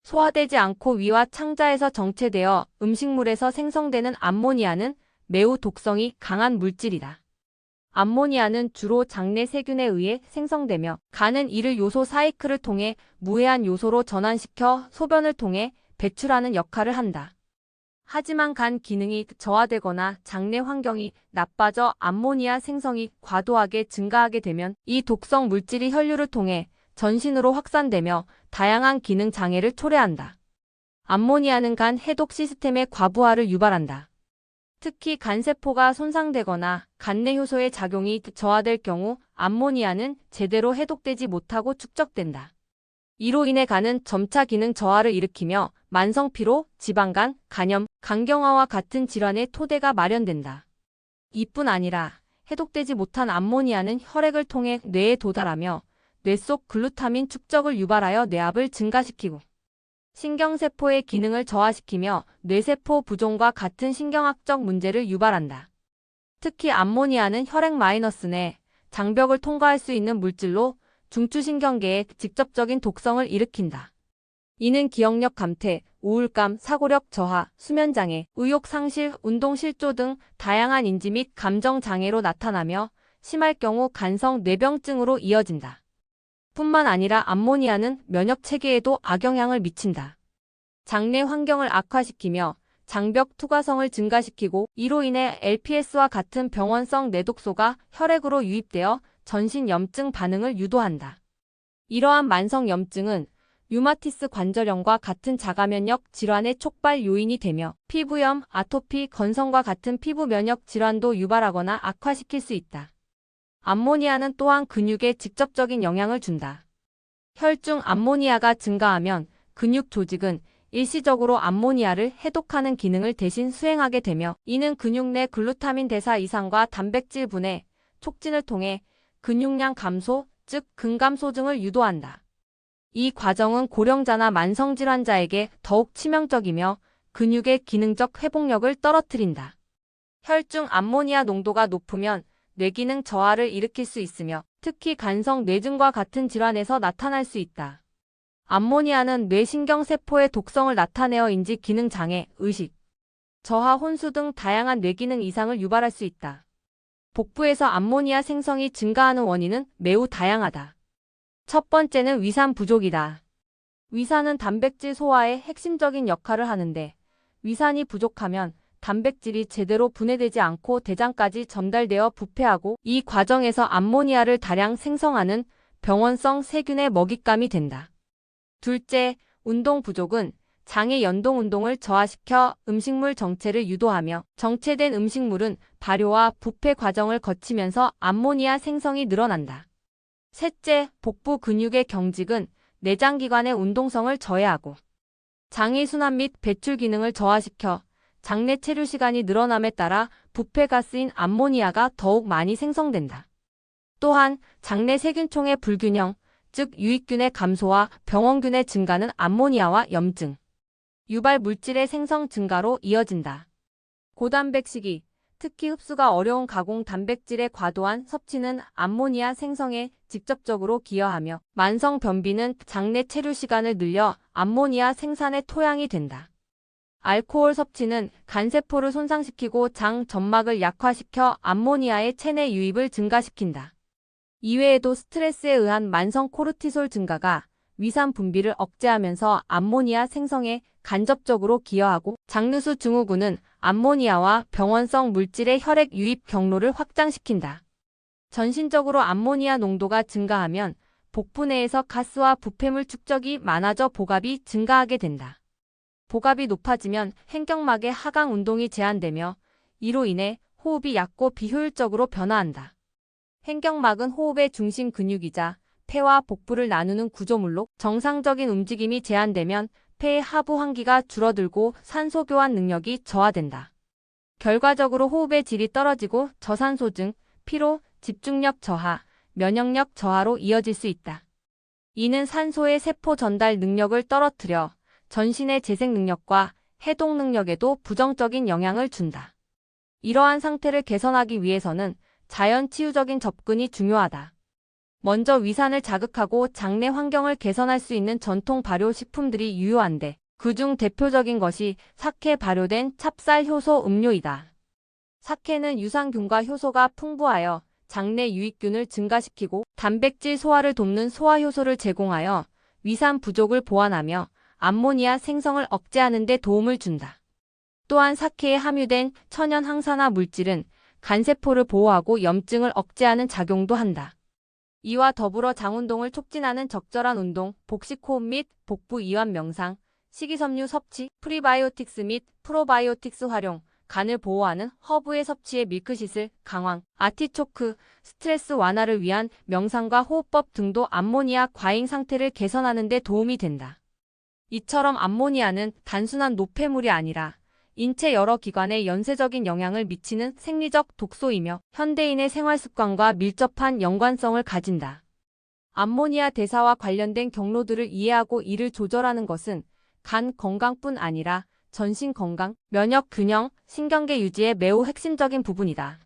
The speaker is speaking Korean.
소화되지 않고 위와 창자에서 정체되어 음식물에서 생성되는 암모니아는 매우 독성이 강한 물질이다. 암모니아는 주로 장내 세균에 의해 생성되며 간은 이를 요소 사이클을 통해 무해한 요소로 전환시켜 소변을 통해 배출하는 역할을 한다. 하지만 간 기능이 저하되거나 장내 환경이 나빠져 암모니아 생성이 과도하게 증가하게 되면 이 독성 물질이 혈류를 통해 전신으로 확산되며 다양한 기능 장애를 초래한다. 암모니아는 간 해독 시스템의 과부하를 유발한다. 특히 간세포가 손상되거나 간내 효소의 작용이 저하될 경우 암모니아는 제대로 해독되지 못하고 축적된다. 이로 인해 간은 점차 기능 저하를 일으키며 만성 피로, 지방간, 간염, 간경화와 같은 질환의 토대가 마련된다. 이뿐 아니라 해독되지 못한 암모니아는 혈액을 통해 뇌에 도달하며 뇌 속 글루타민 축적을 유발하여 뇌압을 증가시키고 신경세포의 기능을 저하시키며 뇌세포 부종과 같은 신경학적 문제를 유발한다. 특히 암모니아는 혈액 마이너스 내 장벽을 통과할 수 있는 물질로 중추신경계에 직접적인 독성을 일으킨다. 이는 기억력 감퇴, 우울감, 사고력 저하, 수면장애, 의욕 상실, 운동실조 등 다양한 인지 및 감정 장애로 나타나며 심할 경우 간성 뇌병증으로 이어진다. 뿐만 아니라 암모니아는 면역 체계에도 악영향을 미친다. 장내 환경을 악화시키며 장벽 투과성을 증가시키고 이로 인해 LPS와 같은 병원성 뇌독소가 혈액으로 유입되어 전신 염증 반응을 유도한다. 이러한 만성 염증은 류마티스 관절염과 같은 자가면역 질환의 촉발 요인이 되며 피부염, 아토피, 건성과 같은 피부 면역 질환도 유발하거나 악화시킬 수 있다. 암모니아는 또한 근육에 직접적인 영향을 준다. 혈중 암모니아가 증가하면 근육 조직은 일시적으로 암모니아를 해독하는 기능을 대신 수행하게 되며 이는 근육 내 글루타민 대사 이상과 단백질 분해, 촉진을 통해 근육량 감소, 즉 근감소증을 유도한다. 이 과정은 고령자나 만성질환자에게 더욱 치명적이며 근육의 기능적 회복력을 떨어뜨린다. 혈중 암모니아 농도가 높으면 뇌기능 저하를 일으킬 수 있으며 특히 간성 뇌증과 같은 질환에서 나타날 수 있다. 암모니아는 뇌신경세포의 독성을 나타내어 인지 기능 장애, 의식, 저하, 혼수 등 다양한 뇌기능 이상을 유발할 수 있다. 복부에서 암모니아 생성이 증가하는 원인은 매우 다양하다. 첫 번째는 위산 부족이다. 위산은 단백질 소화의 핵심적인 역할을 하는데 위산이 부족하면 단백질이 제대로 분해되지 않고 대장까지 전달되어 부패하고 이 과정에서 암모니아를 다량 생성하는 병원성 세균의 먹잇감이 된다. 둘째, 운동 부족은 장의 연동 운동을 저하시켜 음식물 정체를 유도하며 정체된 음식물은 발효와 부패 과정을 거치면서 암모니아 생성이 늘어난다. 셋째, 복부 근육의 경직은 내장기관의 운동성을 저해하고 장의순환 및 배출 기능을 저하시켜 장내 체류 시간이 늘어남에 따라 부패 가스인 암모니아가 더욱 많이 생성된다. 또한 장내 세균총의 불균형, 즉 유익균의 감소와 병원균의 증가는 암모니아와 염증, 유발 물질의 생성 증가로 이어진다. 고단백 식이, 특히 흡수가 어려운 가공 단백질의 과도한 섭취는 암모니아 생성에 직접적으로 기여하며 만성 변비는 장내 체류 시간을 늘려 암모니아 생산의 토양이 된다. 알코올 섭취는 간세포를 손상시키고 장 점막을 약화시켜 암모니아의 체내 유입을 증가시킨다. 이외에도 스트레스에 의한 만성 코르티솔 증가가 위산 분비를 억제하면서 암모니아 생성에 간접적으로 기여하고 장누수 증후군은 암모니아와 병원성 물질의 혈액 유입 경로를 확장시킨다. 전신적으로 암모니아 농도가 증가하면 복부 내에서 가스와 부패물 축적이 많아져 복압이 증가하게 된다. 복압이 높아지면 횡격막의 하강 운동이 제한되며 이로 인해 호흡이 얕고 비효율적으로 변화한다. 횡격막은 호흡의 중심 근육이자 폐와 복부를 나누는 구조물로 정상적인 움직임이 제한되면 폐의 하부 환기가 줄어들고 산소 교환 능력이 저하된다. 결과적으로 호흡의 질이 떨어지고 저산소증, 피로, 집중력 저하, 면역력 저하로 이어질 수 있다. 이는 산소의 세포 전달 능력을 떨어뜨려 전신의 재생 능력과 해독 능력에도 부정적인 영향을 준다. 이러한 상태를 개선하기 위해서는 자연 치유적인 접근이 중요하다. 먼저 위산을 자극하고 장내 환경을 개선할 수 있는 전통 발효 식품들이 유효한데 그중 대표적인 것이 사케에 발효된 찹쌀 효소 음료이다. 사케는 유산균과 효소가 풍부하여 장내 유익균을 증가시키고 단백질 소화를 돕는 소화효소를 제공하여 위산 부족을 보완하며 암모니아 생성을 억제하는 데 도움을 준다. 또한 사케에 함유된 천연 항산화 물질은 간세포를 보호하고 염증을 억제하는 작용도 한다. 이와 더불어 장운동을 촉진하는 적절한 운동, 복식호흡 및 복부 이완 명상, 식이섬유 섭취, 프리바이오틱스 및 프로바이오틱스 활용, 간을 보호하는 허브의 섭취의 밀크시슬, 강황, 아티초크, 스트레스 완화를 위한 명상과 호흡법 등도 암모니아 과잉 상태를 개선하는 데 도움이 된다. 이처럼 암모니아는 단순한 노폐물이 아니라 인체 여러 기관에 연쇄적인 영향을 미치는 생리적 독소이며 현대인의 생활 습관과 밀접한 연관성을 가진다. 암모니아 대사와 관련된 경로들을 이해하고 이를 조절하는 것은 간 건강뿐 아니라 전신 건강, 면역 균형, 신경계 유지에 매우 핵심적인 부분이다.